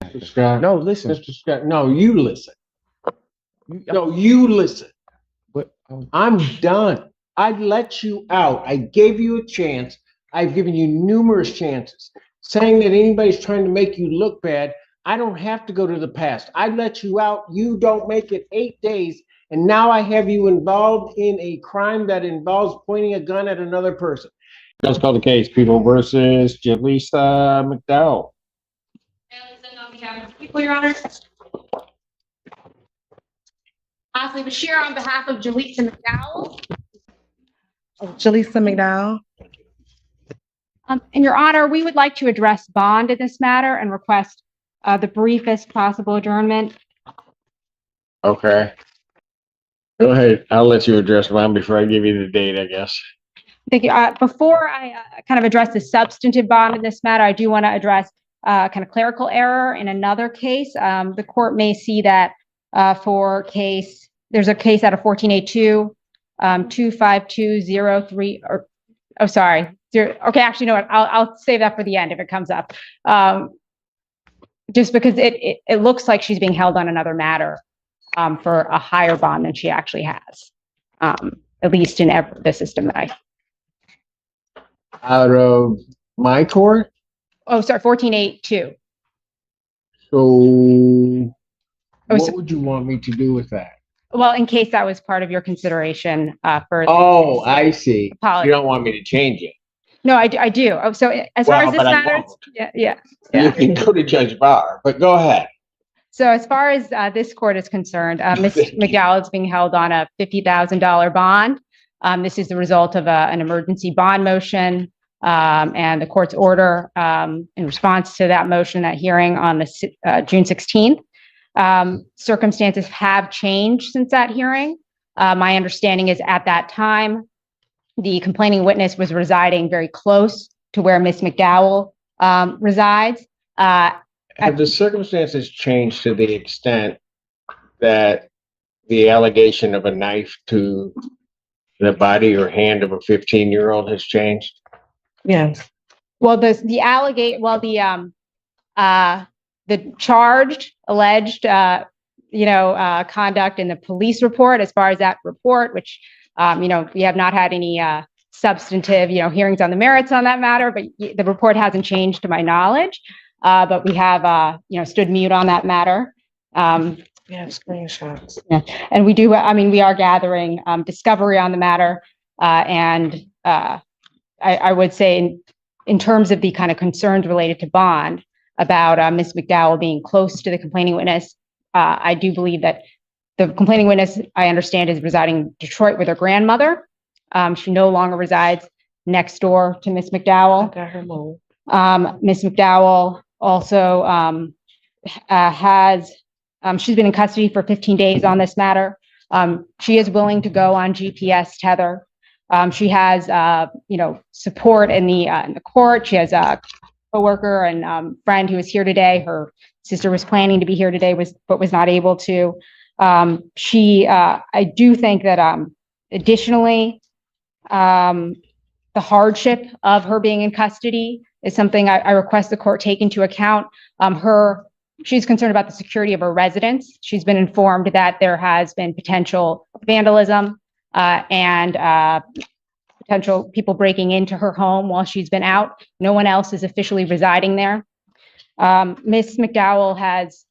Mr. Scott. No, listen. Mr. Scott, no, you listen. No, you listen. But, I'm done. I let you out. I gave you a chance. I've given you numerous chances. Saying that anybody's trying to make you look bad, I don't have to go to the past. I let you out. You don't make it 8 days. And now I have you involved in a crime that involves pointing a gun at another person. let's call the case. People versus Jaleesa McDowell. On behalf of the people, Your Honor. Asli Bashir on behalf of Jaleesa McDowell. Jaleesa McDowell. And Your Honor, we would like to address bond in this matter and request the briefest possible adjournment. Okay. Go ahead. I'll let you address mine before I give you the date, I guess. Thank you. Before I kind of address the substantive bond in this matter, I do want to address kind of clerical error in another case. The court may see that for case, there's a case out of 1482, 25203, or, oh, sorry. Okay, actually, you know what? I'll save that for the end if it comes up. Just because it looks like she's being held on another matter for a higher bond than she actually has, at least in the system that I. Out of my court? Oh, sorry, 1482. So what so- would you want me to do with that? Well, in case that was part of your consideration for. Oh, I see. Apologies. You don't want me to change it. No, I do. Oh, so as far as this But I matters, won't. yeah. You can go to Judge Barr, but go ahead. So as far as this court is concerned, Ms. McDowell is being held on a $50,000 bond. This is the result of an emergency bond motion and the court's order in response to that motion, that hearing on the June 16th. Circumstances have changed since that hearing. My understanding is at that time, the complaining witness was residing very close to where Ms. McDowell resides. Have the circumstances changed to the extent that the allegation of a knife to the body or hand of a 15-year-old has changed? Yes. Well, the charged, alleged, conduct in the police report, as far as that report, which, we have not had any substantive, hearings on the merits on that matter, but the report hasn't changed to my knowledge. But we have, stood mute on that matter. Yeah, screenshots. Yeah. And we do, we are gathering discovery on the matter. And I would say in terms of the kind of concerns related to bond about Ms. McDowell being close to the complaining witness, I do believe that the complaining witness, I understand, is residing in Detroit with her grandmother. She no longer resides next door to Ms. McDowell. I got her moved. Ms. McDowell also she's been in custody for 15 days on this matter. She is willing to go on GPS tether. She has, support in the court. She has a coworker and friend who is here today. Her sister was planning to be here today, but was not able to. I do think that additionally, the hardship of her being in custody is something I request the court take into account. She's concerned about the security of her residence. She's been informed that there has been potential vandalism and potential people breaking into her home while she's been out. No one else is officially residing there. Ms. McDowell has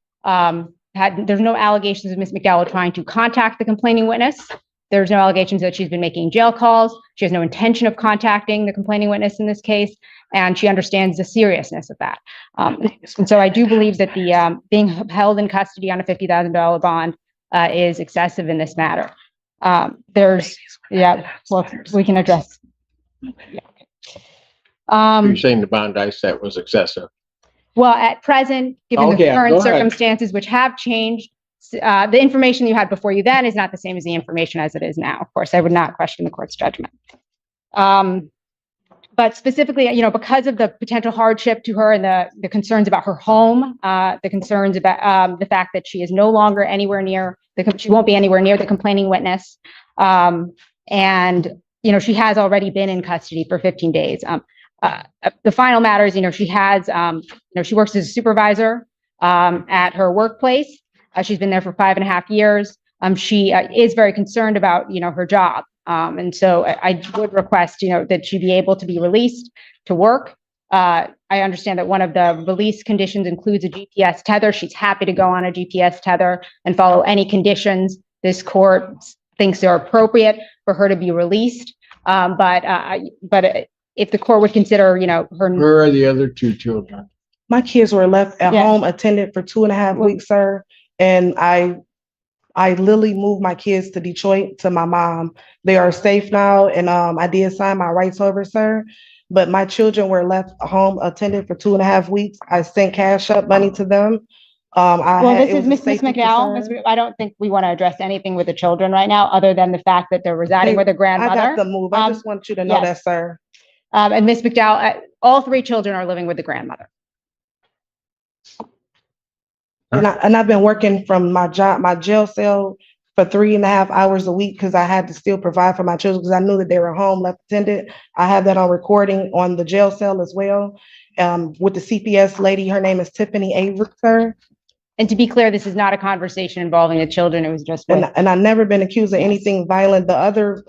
there's no allegations of Ms. McDowell trying to contact the complaining witness. There's no allegations that she's been making jail calls. She has no intention of contacting the complaining witness in this case, and she understands the seriousness of that. And so I do believe that the being held in custody on a $50,000 bond is excessive in this matter. We can address. You're saying the bond I set was excessive? Well, at present, given the Okay, current go ahead. circumstances, which have changed, the information you had before you then is not the same as the information as it is now. Of course, I would not question the court's judgment. But specifically, because of the potential hardship to her and the concerns about her home, the concerns about the fact that she is no longer anywhere near, she won't be anywhere near the complaining witness. And, she has already been in custody for 15 days. The final matter is, she has, she works as a supervisor at her workplace. She's been there for 5.5 years. She is very concerned about, her job. And so I would request, that she be able to be released to work. I understand that one of the release conditions includes a GPS tether. She's happy to go on a GPS tether and follow any conditions this court thinks are appropriate for her to be released. But if the court would consider, her. Where are the other 2 children? My kids were left at home attended for 2.5 weeks, sir. And I literally moved my kids to Detroit to my mom. They are safe now, and I did sign my rights over, sir. But my children were left home attended for 2.5 weeks. I sent cash up money to them. This is Miss McDowell. I don't think we want to address anything with the children right now, other than the fact that they're residing with their grandmother. I got the move. I just want you to know that, sir. And Miss McDowell, all 3 children are living with the grandmother. And I've been working from my jail cell for 3.5 hours a week because I had to still provide for my children because I knew that they were home left attended. I have that on recording on the jail cell as well. With the CPS lady, her name is Tiffany Avery, sir. And to be clear, this is not a conversation involving the children. It was just. And I've never been accused of anything violent. The other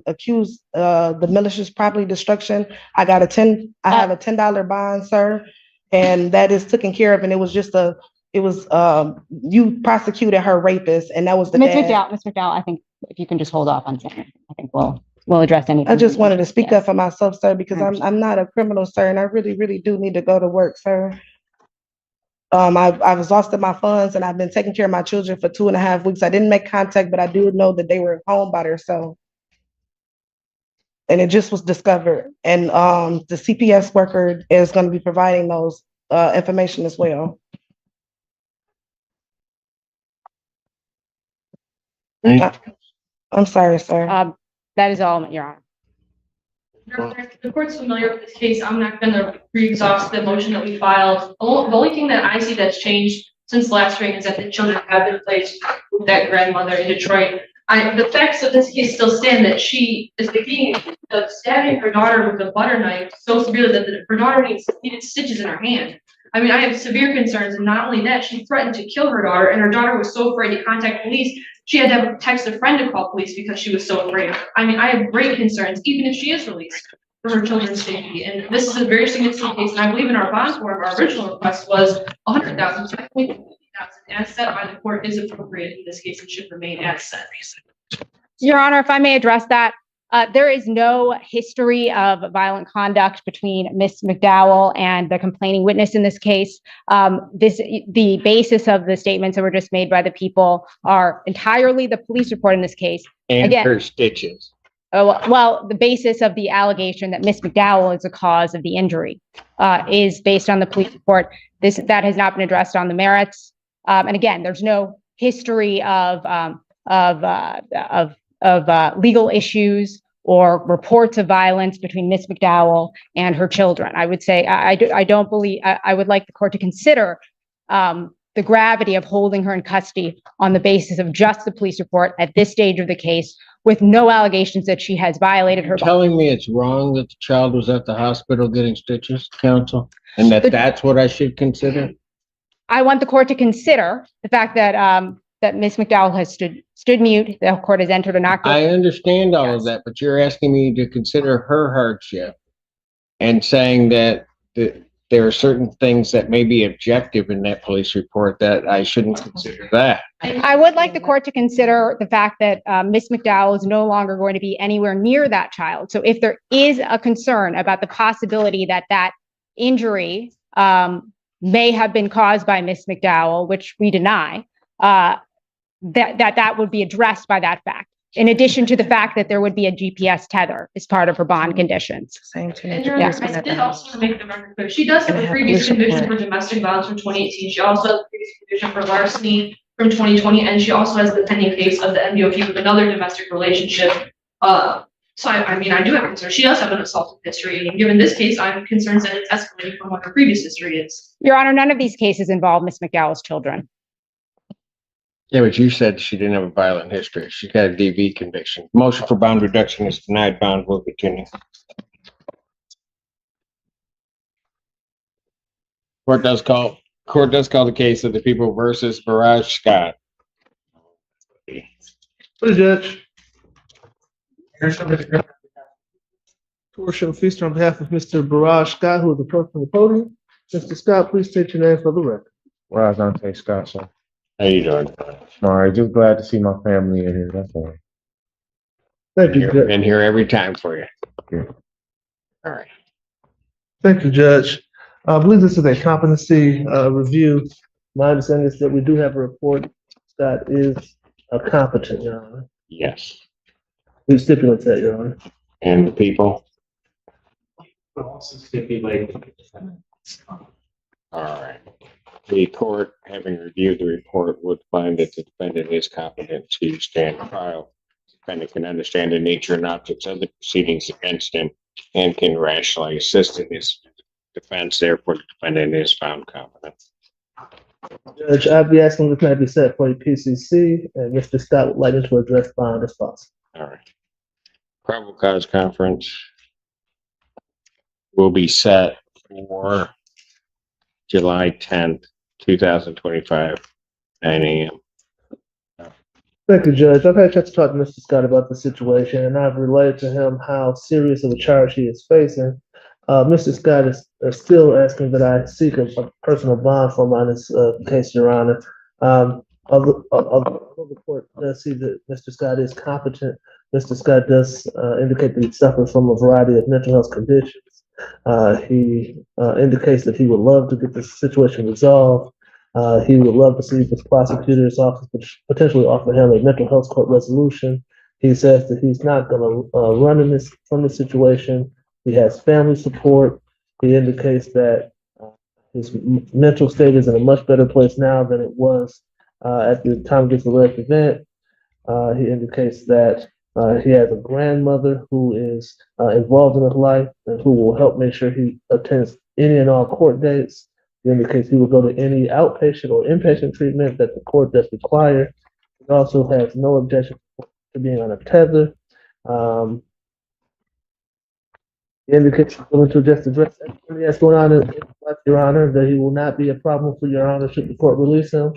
accused, the malicious property destruction, I have a $10 bond, sir, and that is taken care of. And it was you prosecuted her rapist, and that was the Ms. McDowell, I think if you can just hold off on saying, I think we'll address anything. I just wanted to speak up for myself, sir, because I'm not a criminal, sir, and I really, really do need to go to work, sir. I've exhausted my funds, and I've been taking care of my children for 2.5 weeks. I didn't make contact, but I do know that they were home by themselves. And it just was discovered. And the CPS worker is going to be providing those information as well. I'm sorry, sir. That is all, Your Honor. The court's familiar with this case. I'm not going to re-exhaust the motion that we filed. The only thing that I see that's changed since last spring is that the children have been placed with that grandmother in Detroit. The facts of this case still stand that she is stabbing her daughter with a butter knife so severely that her daughter needed stitches in her hand. I mean, I have severe concerns, and not only that, she threatened to kill her daughter, and her daughter was so afraid to contact police, she had to text a friend to call police because she was so afraid. I mean, I have great concerns, even if she is released, for her children's safety. And this is a very significant case, and I believe in our bond form, our original request was $100,000, so I think $50,000 as set by the court is appropriate in this case and should remain as set. Your Honor, if I may address that. There is no history of violent conduct between Ms. McDowell and the complaining witness in this case. The basis of the statements that were just made by the people are entirely the police report in this case. And her stitches. Well, the basis of the allegation that Ms. McDowell is the cause of the injury is based on the police report. That has not been addressed on the merits. And again, there's no history of legal issues or reports of violence between Ms. McDowell and her children. I would say I don't believe. I would like the court to consider the gravity of holding her in custody on the basis of just the police report at this stage of the case, with no allegations that she has violated her. Telling me it's wrong that the child was at the hospital getting stitches, counsel, and that's what I should consider. I want the court to consider the fact that that Ms. McDowell has stood mute. The court has entered an act. I understand all of that, but you're asking me to consider her hardship and saying that there are certain things that may be objective in that police report that I shouldn't consider that. I would like the court to consider the fact that Ms. McDowell is no longer going to be anywhere near that child. So if there is a concern about the possibility that that injury may have been caused by Ms. McDowell, which we deny, that would be addressed by that fact, in addition to the fact that there would be a GPS tether as part of her bond conditions. And I did also make the record clear. She does have a previous conviction for domestic violence from 2018. She also has a previous conviction for larceny from 2020, and she also has the pending case of the MDOP with another domestic relationship. So I mean, I do have concerns. She does have an assault history, and given this case, I'm concerned that it's escalating from what her previous history is. Your Honor, none of these cases involve Ms. McDowell's children. Yeah, but you said she didn't have a violent history. She got a DV conviction. Motion for bond reduction is denied. Bond will continue. Court does call Court does call the case of the people versus Barrage Scott. Please, Judge. Court shall feast on behalf of Mr. Barrage Scott, who is the person on the podium. Mr. Scott, please state your name for the record. Rise Dante Scott, sir. How you doing? All right, just glad to see my family in here. That's all. Thank you, Judge. Been here every time for you. Yeah. All right. Thank you, Judge. I believe this is a competency review. My understanding is that we do have a report that is competent, Your Honor. Yes. We stipulate that, Your Honor. And the people? All right. The court, having reviewed the report, would find that the defendant is competent to stand trial. The defendant can understand the nature and objects of the proceedings against him and can rationally assist in his defense. Therefore, the defendant is found competent. Judge, I'd be asking this might be set for a PCC, and Mr. Scott would like me to address bond as possible. All right. Probable cause conference will be set for July 10th, 2025, 9 a.m. Thank you, Judge. I've had a chance to talk to Mr. Scott about the situation, and I've relayed to him how serious of a charge he is facing. Mr. Scott is still asking that I seek a personal bond for him on this case, Your Honor. Although the court does see that Mr. Scott is competent, Mr. Scott does indicate that he suffers from a variety of mental health conditions. He indicates that he would love to get this situation resolved. He would love to see this prosecutor's office potentially offer him a mental health court resolution. He says that he's not going to run from this situation. He has family support. He indicates that his mental state is in a much better place now than it was at the time of this alleged event. He indicates that he has a grandmother who is involved in his life and who will help make sure he attends any and all court dates. He indicates he will go to any outpatient or inpatient treatment that the court does require. He also has no objection to being on a tether. He indicates he's willing to just address everything that's going on in his life, Your Honor, that he will not be a problem for Your Honor should the court release him.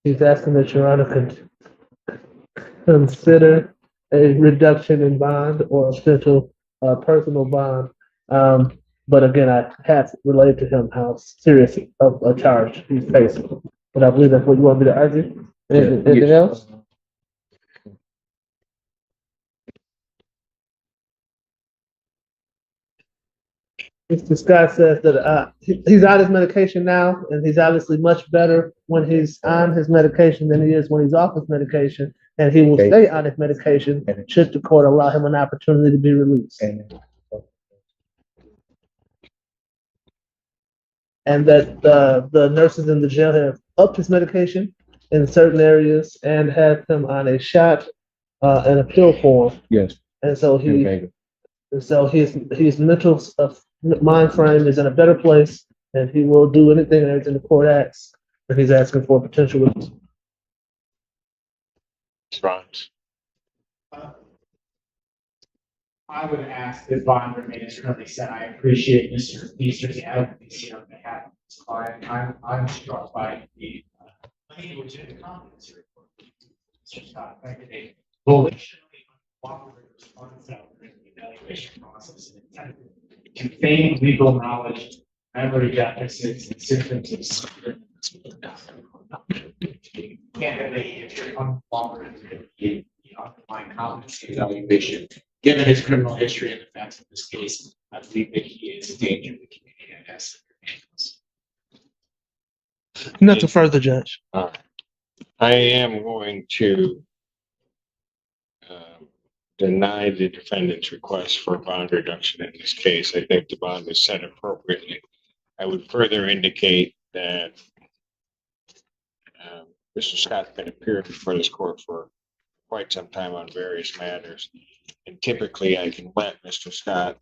He's asking that Your Honor could consider a reduction in bond or a potential personal bond. But again, I have relayed to him how serious of a charge he's facing. But I believe that's what you want me to argue. Anything else? Mr. Scott says that he's on his medication now, and he's obviously much better when he's on his medication than he is when he's off his medication, and he will stay on his medication should the court allow him an opportunity to be released. And that the nurses in the jail have upped his medication in certain areas and have him on a shot and a pill form. Yes. And so his mental mind frame is in a better place, and he will do anything and everything the court asks if he's asking for a potential release. Response. I would ask that bond remain as currently set. I appreciate Mr. Feaster's advocacy on behalf of his client. I'm struck by the language in the competency report. Mr. Scott, a volitionally uncooperative response out during the evaluation process and attempted to feign legal knowledge, memory deficits, and symptoms of suffering. Candidly, if you're uncooperative, the underlying competency evaluation. Given his criminal history and the facts of this case, I believe that he is a danger to the community and has Nothing further, Judge. I am going to deny the defendant's request for bond reduction in this case. I think the bond is set appropriately. I would further indicate that Mr. Scott's been appearing before this court for quite some time on various matters. And typically I can let Mr. Scott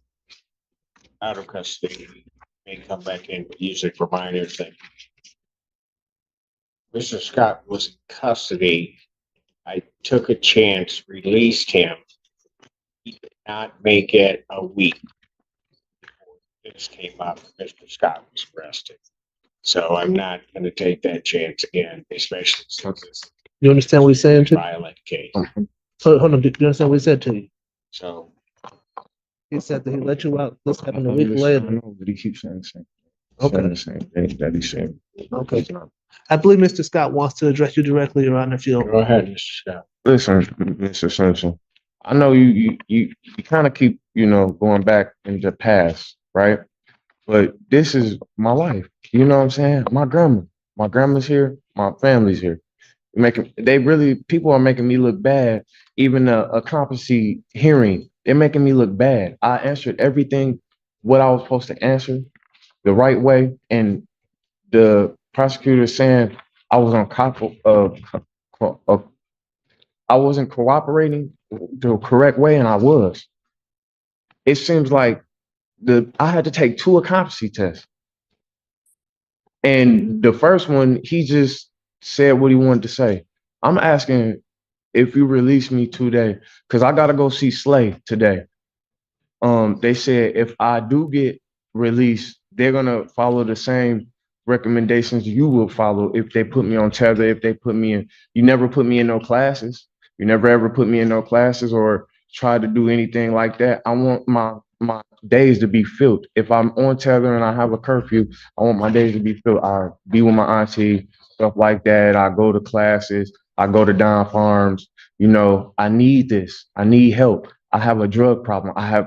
out of custody, may come back in, but usually for minor things. Mr. Scott was in custody. I took a chance, released him. He did not make it a week before this came up. Mr. Scott was arrested. So I'm not gonna take that chance again, especially since it's You understand what he's saying to a you? violent case. Hold on, do you understand what he said to you? So He said that he let you out. This happened a I week later. know, but he keeps saying the same. Okay. Saying the same thing that he said. Okay. I believe Mr. Scott wants to address you directly, Your Honor, if you don't. go ahead, Mr. Scott. Listen, Mr. Simpson, I know you kind of keep, going back in the past, right? But this is my life. You know what I'm saying? My grandma's here, my family's here. People are making me look bad. Even a competency hearing, they're making me look bad. I answered everything what I was supposed to answer the right way, and the prosecutor is saying I was on I wasn't cooperating the correct way, and I was. It seems like I had to take two competency tests, and the first one he just said what he wanted to say. I'm asking if you release me today, because I gotta go see Slay today. They said if I do get released, they're gonna follow the same recommendations you will follow if they put me on tether, if they put me in. You never put me in no classes. You never ever put me in no classes or try to do anything like that. I want my days to be filled. If I'm on tether and I have a curfew, I want my days to be filled. I be with my auntie, stuff like that. I go to classes. I go to Don Farms. I need this. I need help. I have a drug problem. I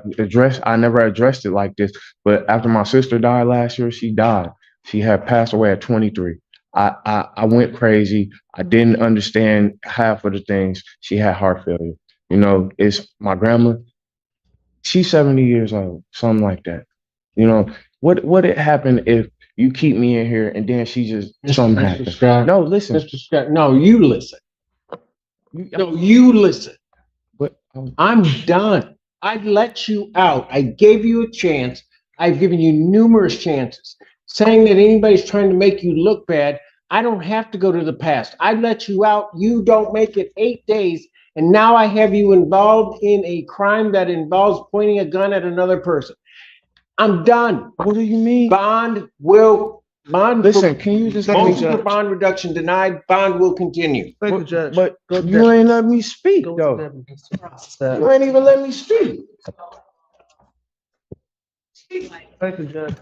never addressed it like this, but after my sister died last year, she died. She had passed away at 23. I went crazy. I didn't understand half of the things. She had heart failure. It's my grandma. She's 70 years old, something like that. What it happen if you keep me in here and then she just something Mr. happens? Scott, No, listen. Mr. Scott, No, you listen. No, you listen. But I'm done. I let you out. I gave you a chance. I've given you numerous chances. Saying that anybody's trying to make you look bad, I don't have to go to the past. I let you out. You don't make it 8 days. And now I have you involved in a crime that involves pointing a gun at another person. I'm done. what do you mean? Listen, Can you just let me motion for judge? bond reduction denied. Bond will continue. Thank you, Judge. But Go you ahead. ain't let me speak Go though. ahead, Mr. Scott. You ain't even let me speak. Thank you, Judge.